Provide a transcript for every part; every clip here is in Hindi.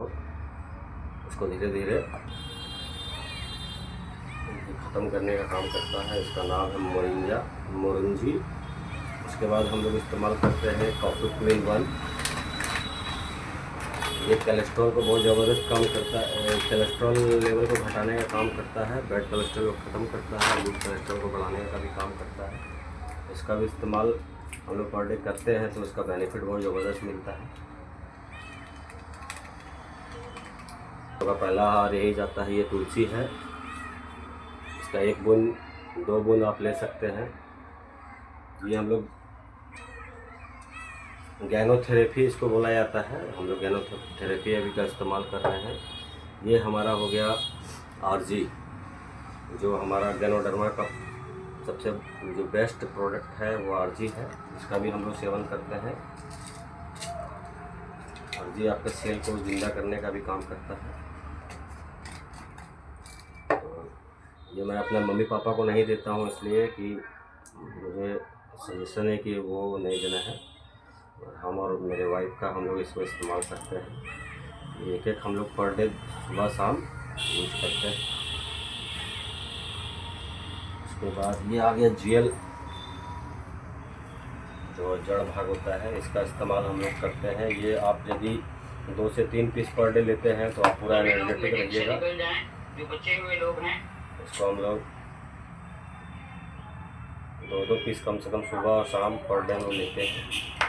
इसको धीरे धीरे ख़त्म करने का काम करता है। इसका नाम है मोरिंजी। उसके बाद हम लोग इस्तेमाल करते हैं कॉफ़ी क्लीन 1। ये कोलेस्ट्रॉल को बहुत ज़बरदस्त काम करता है, कोलेस्ट्रॉल लेवल को घटाने का काम करता है, बैड कोलेस्ट्रॉल को ख़त्म करता है, गुड कोलेस्ट्रॉल को बढ़ाने का भी काम करता है। इसका भी इस्तेमाल हम लोग पर डे करते हैं तो इसका बेनिफिट बहुत ज़बरदस्त मिलता है। तो पहला हार यही जाता है, ये तुलसी है। इसका 1 बूंद 2 बूंद आप ले सकते हैं। ये हम लोग गैनोथेरेपी इसको बोला जाता है, हम लोग गैनोथेरेपी अभी का इस्तेमाल कर रहे हैं। ये हमारा हो गया आरजी, जो हमारा गैनोडर्मा का सबसे जो बेस्ट प्रोडक्ट है वो आरजी है। इसका भी हम लोग सेवन करते हैं। आरजी आपके सेल को जिंदा करने का भी काम करता है। ये मैं अपने मम्मी पापा को नहीं देता हूँ, इसलिए कि मुझे सजेशन है कि वो नहीं देना है। हम और मेरे वाइफ का हम लोग इसको इस्तेमाल करते हैं। एक हम लोग पर डे सुबह शाम यूज करते हैं। उसके बाद ये आ गया जेल, जो जड़ भाग होता है, इसका इस्तेमाल हम लोग करते हैं। ये आप यदि 2 से 3 पीस पर डे लेते हैं तो आप पूरा एनर्जेटिक रहिएगा। जो बचे हुए लोग हैं इसको हम लोग 2-2 पीस कम से कम सुबह और शाम पर डे में लेते हैं।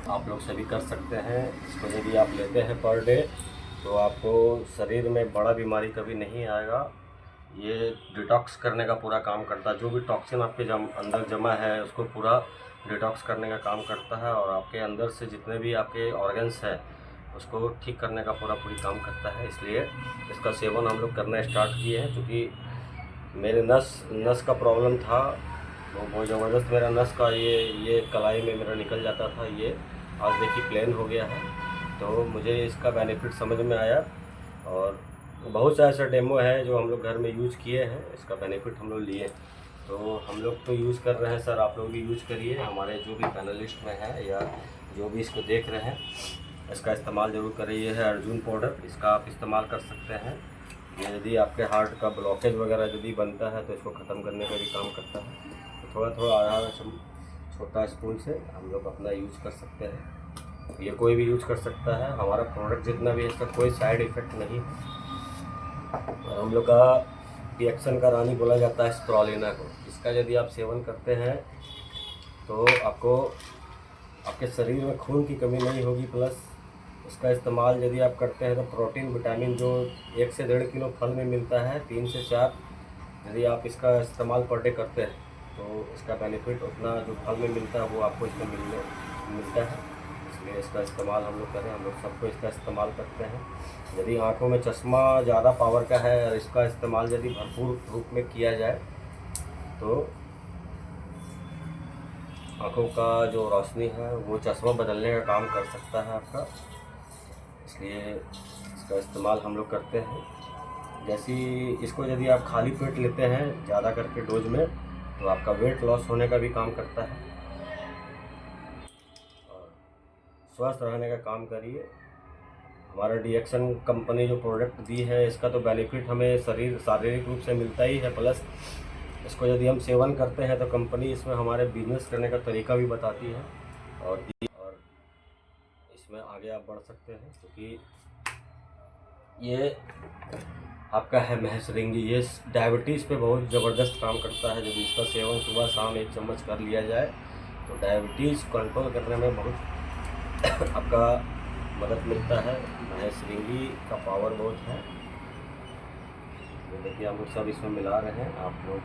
आप लोग सभी कर सकते हैं। इसको यदि आप लेते हैं पर डे तो आपको शरीर में बड़ा बीमारी कभी नहीं आएगा। ये डिटॉक्स करने का पूरा काम करता है। जो भी टॉक्सिन आपके अंदर जमा है उसको पूरा डिटॉक्स करने का काम करता है, और आपके अंदर से जितने भी आपके ऑर्गन्स हैं उसको ठीक करने का पूरी काम करता है। इसलिए इसका सेवन हम लोग करना स्टार्ट किए हैं। क्योंकि मेरे नस का प्रॉब्लम था, वो बहुत ज़बरदस्त मेरा नस का ये कलाई में मेरा निकल जाता था। ये आज देखिए प्लेन हो गया है। तो मुझे इसका बेनिफिट समझ में आया, और बहुत सा ऐसा डेमो है जो हम लोग घर में यूज़ किए हैं, इसका बेनिफिट हम लोग लिए। तो हम लोग तो यूज़ कर रहे हैं सर, आप लोग भी यूज़ करिए। हमारे जो भी पैनलिस्ट में है या जो भी इसको देख रहे हैं, इसका इस्तेमाल ज़रूर करिए। ये है अर्जुन पाउडर, इसका आप इस्तेमाल कर सकते हैं। ये यदि आपके हार्ट का ब्लॉकेज वगैरह यदि बनता है तो इसको ख़त्म करने का भी काम करता है। तो थोड़ा थोड़ा आधा छोटा स्पून से हम लोग अपना यूज़ कर सकते हैं। ये कोई भी यूज़ कर सकता है। हमारा प्रोडक्ट जितना भी है इसका कोई साइड इफ़ेक्ट नहीं है। और हम लोग का रिएक्शन का रानी बोला जाता है स्प्रोलिना को। इसका यदि आप सेवन करते हैं तो आपको आपके शरीर में खून की कमी नहीं होगी। प्लस इसका इस्तेमाल यदि आप करते हैं तो प्रोटीन विटामिन जो 1 से 1.5 किलो फल में मिलता है, 3 से 4 यदि आप इसका इस्तेमाल पर डे करते हैं तो इसका बेनिफिट उतना जो फल में मिलता है वो आपको इसमें मिलता है। इसलिए इसका इस्तेमाल हम लोग करें। हम लोग सबको इसका इस्तेमाल करते हैं। यदि आँखों में चश्मा ज़्यादा पावर का है और इसका इस्तेमाल यदि भरपूर रूप में किया जाए तो आँखों का जो रोशनी है वो चश्मा बदलने का काम कर सकता है आपका। इसलिए इसका इस्तेमाल हम लोग करते हैं। जैसे इसको यदि आप खाली पेट लेते हैं ज़्यादा करके डोज में तो आपका वेट लॉस होने का भी काम करता है, और स्वस्थ रहने का काम करिए। हमारा डीएक्शन कंपनी जो प्रोडक्ट दी है इसका तो बेनिफिट हमें शारीरिक रूप से मिलता ही है, प्लस इसको यदि हम सेवन करते हैं तो कंपनी इसमें हमारे बिजनेस करने का तरीका भी बताती है, और इसमें आगे आप बढ़ सकते हैं। क्योंकि ये आपका है महसरिंगी, ये डायबिटीज़ पे बहुत ज़बरदस्त काम करता है। जब इसका सेवन सुबह शाम 1 चम्मच कर लिया जाए तो डायबिटीज़ कंट्रोल करने में बहुत आपका मदद मिलता है। महसरिंगी का पावर बहुत है। ये देखिए हम लोग सब इसमें मिला रहे हैं। आप लोग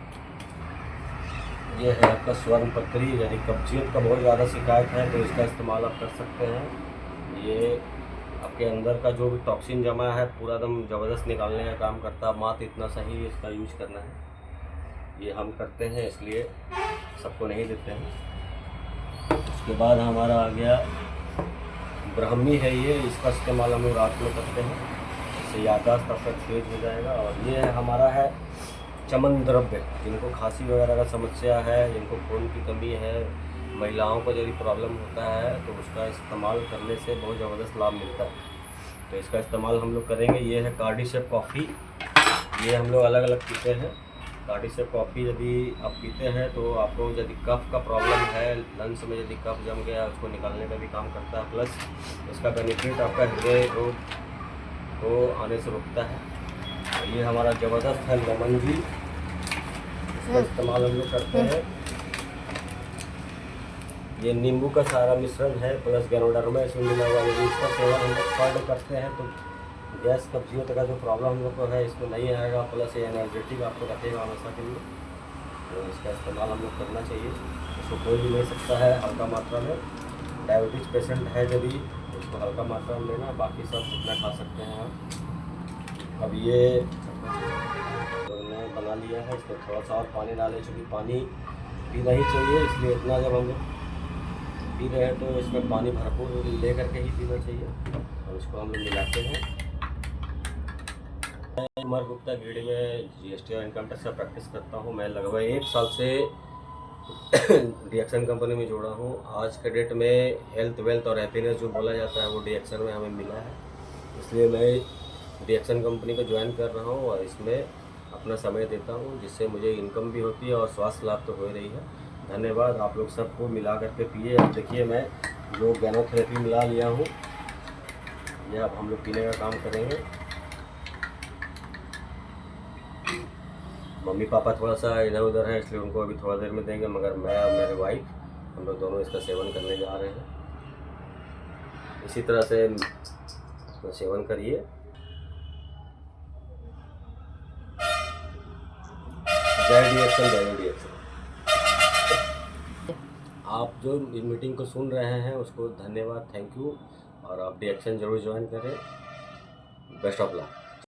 ये है आपका स्वर्ण पत्री, यानी कब्जियत का बहुत ज़्यादा शिकायत है तो इसका इस्तेमाल आप कर सकते हैं। ये आपके अंदर का जो भी टॉक्सिन जमा है पूरा एकदम ज़बरदस्त निकालने का काम करता है। मात्र इतना सही इसका यूज करना है, ये हम करते हैं, इसलिए सबको नहीं देते हैं। उसके बाद हमारा आ गया ब्राह्मी है। ये इसका इस्तेमाल हम लोग रात में करते हैं, इससे याददाश्त आपका तेज हो जाएगा। और ये है हमारा है चमन द्रव्य, जिनको खांसी वगैरह का समस्या है, जिनको खून की कमी है, महिलाओं को यदि प्रॉब्लम होता है तो उसका इस्तेमाल करने से बहुत ज़बरदस्त लाभ मिलता है। तो इसका इस्तेमाल हम लोग करेंगे। ये है कार्डिशेप कॉफ़ी, ये हम लोग अलग अलग पीते हैं। कार्डिशेप कॉफ़ी यदि आप पीते हैं तो आपको यदि कफ का प्रॉब्लम है, लंग्स में यदि कफ जम गया उसको निकालने का भी काम करता है, प्लस इसका बेनिफिट आपका हृदय रोग को आने से रोकता है। तो ये हमारा ज़बरदस्त है लेमन जी, इसका इस्तेमाल हम लोग करते हैं। ये नींबू का सारा मिश्रण है, प्लस गैनोडर्मा इसमें मिला हुआ है। इसका सेवन हम लोग पर डे करते हैं तो गैस कब्जियत का जो प्रॉब्लम हम लोग को है इसमें नहीं आएगा, प्लस ये एनर्जेटिक आपको रखेगा हमेशा के लिए। तो इसका इस्तेमाल हम लोग करना चाहिए। इसको कोई भी ले सकता है हल्का मात्रा में। डायबिटीज़ पेशेंट है यदि उसको हल्का मात्रा में लेना, बाकी सब जितना खा सकते हैं आप। अब ये हमने बना लिया है, इसमें थोड़ा सा और पानी डालें, चूँकि पानी पीना ही चाहिए, इसलिए इतना जब हम लोग पी रहे हैं तो इसमें पानी भरपूर ले करके ही पीना चाहिए। और इसको हम लोग मिलाते हैं। मैं उमर गुप्ता गिरडी में जीएसटी और इनकम टैक्स का प्रैक्टिस करता हूँ। मैं लगभग 1 साल से डीएक्सन कंपनी में जुड़ा हूँ। आज के डेट में हेल्थ वेल्थ और हैप्पीनेस जो बोला जाता है वो डीएक्सन में हमें मिला है, इसलिए मैं डीएक्सन कंपनी को ज्वाइन कर रहा हूँ और इसमें अपना समय देता हूँ, जिससे मुझे इनकम भी होती है और स्वास्थ्य लाभ तो हो रही है। धन्यवाद। आप लोग सबको मिला करके पिए। अब देखिए मैं जो गैनोथेरेपी मिला लिया हूँ, ये अब हम लोग पीने का काम करेंगे। मम्मी पापा थोड़ा सा इधर उधर है, इसलिए उनको अभी थोड़ा देर में देंगे, मगर मैं और मेरे वाइफ हम लोग दोनों इसका सेवन करने जा रहे हैं। इसी तरह से इसका सेवन करिए। जय डीएक्सन, जय डीएक्सन। आप जो इस मीटिंग को सुन रहे हैं उसको धन्यवाद, थैंक यू। और आप डीएक्सन जरूर ज्वाइन करें। Best of luck.